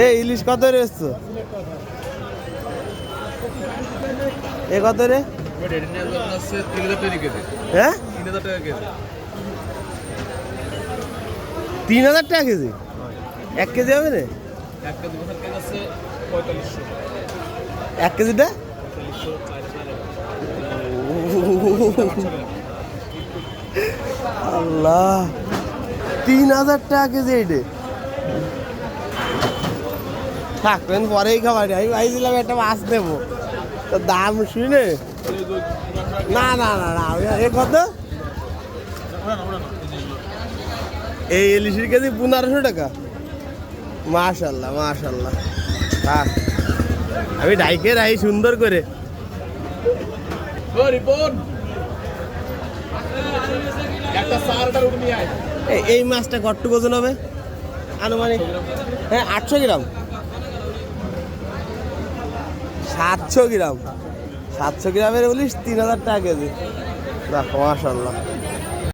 এই ইলিশ কত রেস্ত? এ কত রে? হ্যাঁ 3000 টাকা কেজি। 1 কেজি হবে না? 1 কেজিটা আল্লাহ 3000 টাকা কেজি। এইটে থাকবেন পরেই খাবার। আমি ভাইছিলাম একটা মাছ নেবো, তো দাম শুনে না না না না। এ কত? এই ইলিশের কেজি 1500 টাকা। মাশাল্লাহ মাশাল্লাহ। হ্যাঁ আমি ডাইকে রাই সুন্দর করে। এই মাছটা কট্টু ওজন হবে আনুমানিক? হ্যাঁ 800 গ্রাম। 700 গ্রাম। 700 গ্রামের ইলিশ 3000 টাকা কেজি। দেখো মাশাল্লাহ।